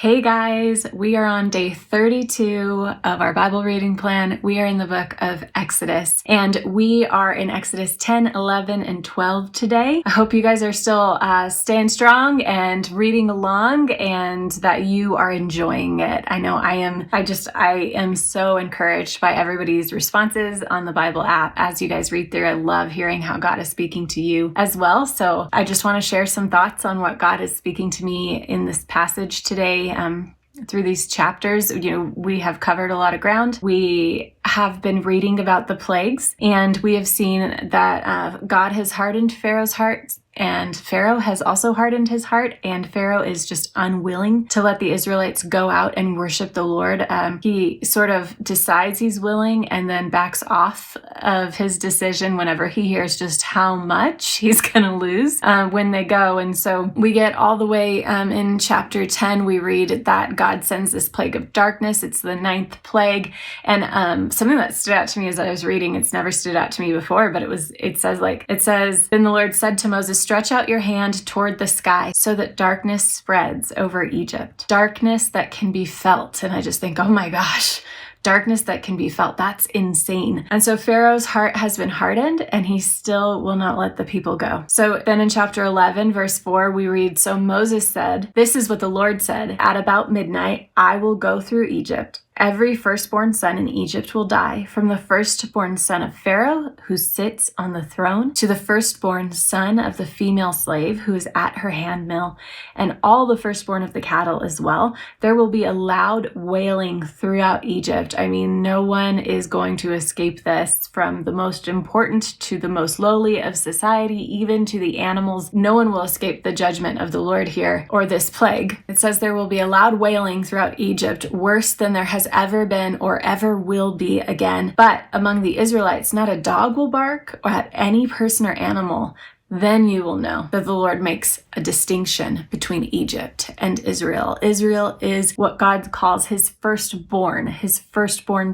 Hey guys, we are on day 32 of our Bible reading plan. We are in the book of Exodus, and we are in Exodus 10, 11, and 12 today. I hope you guys are still staying strong and reading along and that you are enjoying it. I know I am. I am so encouraged by everybody's responses on the Bible app as you guys read through. I love hearing how God is speaking to you as well. So I just want to share some thoughts on what God is speaking to me in this passage today. Through these chapters, we have covered a lot of ground. We have been reading about the plagues, and we have seen that God has hardened Pharaoh's heart, and Pharaoh has also hardened his heart, and Pharaoh is just unwilling to let the Israelites go out and worship the Lord. He sort of decides he's willing and then backs off of his decision whenever he hears just how much he's going to lose when they go. And so we get all the way in chapter 10, we read that God sends this plague of darkness. It's the 9th plague. And something that stood out to me as I was reading, it's never stood out to me before, but it says, then the Lord said to Moses, stretch out your hand toward the sky so that darkness spreads over Egypt. Darkness that can be felt. And I just think, oh my gosh, darkness that can be felt. That's insane. And so Pharaoh's heart has been hardened and he still will not let the people go. So then in chapter 11, verse 4, we read, so Moses said, this is what the Lord said, at about midnight, I will go through Egypt. Every firstborn son in Egypt will die, from the firstborn son of Pharaoh, who sits on the throne, to the firstborn son of the female slave who is at her handmill, and all the firstborn of the cattle as well. There will be a loud wailing throughout Egypt. I mean, no one is going to escape this, from the most important to the most lowly of society, even to the animals. No one will escape the judgment of the Lord here, or this plague. It says there will be a loud wailing throughout Egypt, worse than there has ever been or ever will be again. But among the Israelites, not a dog will bark or at any person or animal. Then you will know that the Lord makes a distinction between Egypt and Israel. Israel is what God calls his firstborn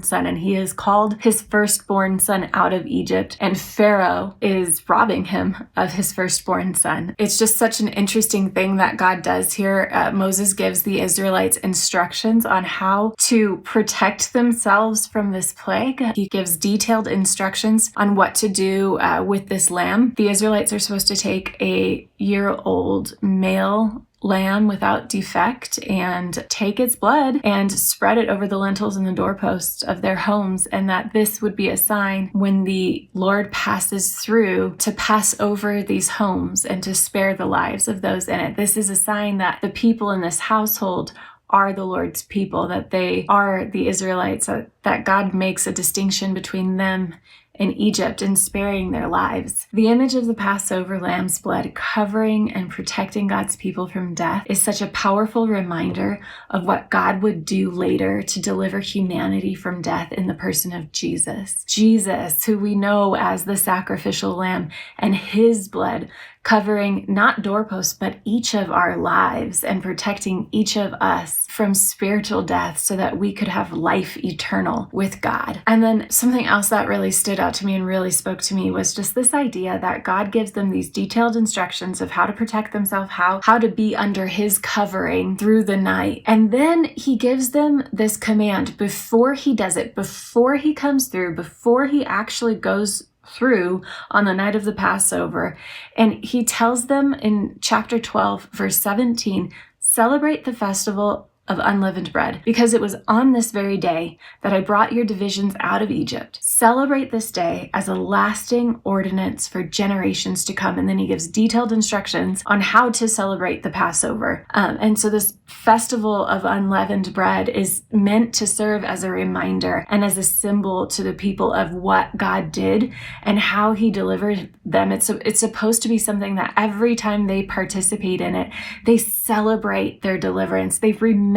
son, and he has called his firstborn son out of Egypt, and Pharaoh is robbing him of his firstborn son. It's just such an interesting thing that God does here. Moses gives the Israelites instructions on how to protect themselves from this plague. He gives detailed instructions on what to do with this lamb. The Israelites are supposed to take a year-old male lamb without defect and take its blood and spread it over the lintels and the doorposts of their homes, and that this would be a sign when the Lord passes through to pass over these homes and to spare the lives of those in it. This is a sign that the people in this household are the Lord's people, that they are the Israelites, that God makes a distinction between them in Egypt and sparing their lives. The image of the Passover lamb's blood covering and protecting God's people from death is such a powerful reminder of what God would do later to deliver humanity from death in the person of Jesus. Jesus, who we know as the sacrificial lamb, and his blood covering not doorposts, but each of our lives and protecting each of us from spiritual death so that we could have life eternal with God. And then something else that really stood out to me and really spoke to me was just this idea that God gives them these detailed instructions of how to protect themselves, how to be under his covering through the night. And then he gives them this command before he does it, before he comes through, before he actually goes through on the night of the Passover. And he tells them in chapter 12, verse 17, celebrate the festival of unleavened bread, because it was on this very day that I brought your divisions out of Egypt. Celebrate this day as a lasting ordinance for generations to come. And then he gives detailed instructions on how to celebrate the Passover. And so this festival of unleavened bread is meant to serve as a reminder and as a symbol to the people of what God did and how he delivered them. It's supposed to be something that every time they participate in it, they celebrate their deliverance. They remember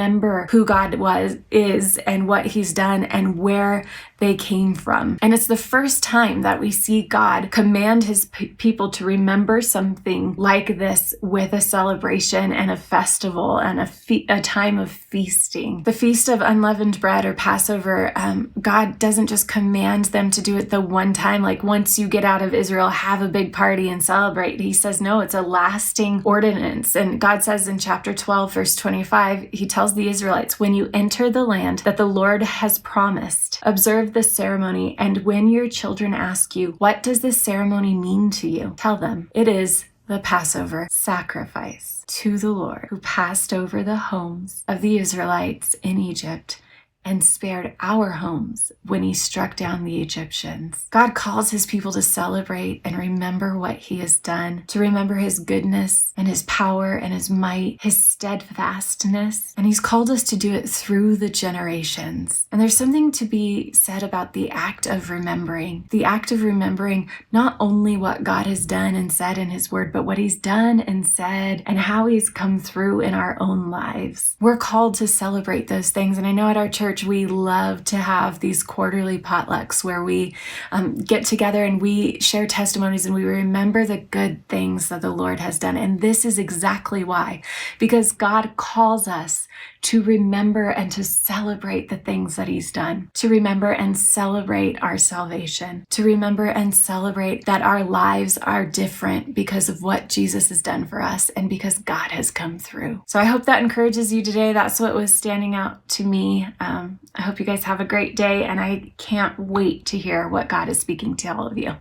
who God is and what he's done and where they came from. And it's the first time that we see God command his people to remember something like this with a celebration and a festival and a a time of feasting. The Feast of Unleavened Bread or Passover, God doesn't just command them to do it the one time, like once you get out of Israel, have a big party and celebrate. He says, no, it's a lasting ordinance. And God says in chapter 12, verse 25, he tells the Israelites, when you enter the land that the Lord has promised, observe this ceremony. And when your children ask you, what does this ceremony mean to you? Tell them it is the Passover sacrifice to the Lord, who passed over the homes of the Israelites in Egypt and spared our homes when he struck down the Egyptians. God calls his people to celebrate and remember what he has done, to remember his goodness and his power and his might, his steadfastness. And he's called us to do it through the generations. And there's something to be said about the act of remembering not only what God has done and said in his word, but what he's done and said and how he's come through in our own lives. We're called to celebrate those things. And I know at our church, we love to have these quarterly potlucks where we get together and we share testimonies and we remember the good things that the Lord has done. And this is exactly why, because God calls us to remember and to celebrate the things that he's done, to remember and celebrate our salvation, to remember and celebrate that our lives are different because of what Jesus has done for us and because God has come through. So I hope that encourages you today. That's what was standing out to me. I hope you guys have a great day, and I can't wait to hear what God is speaking to all of you.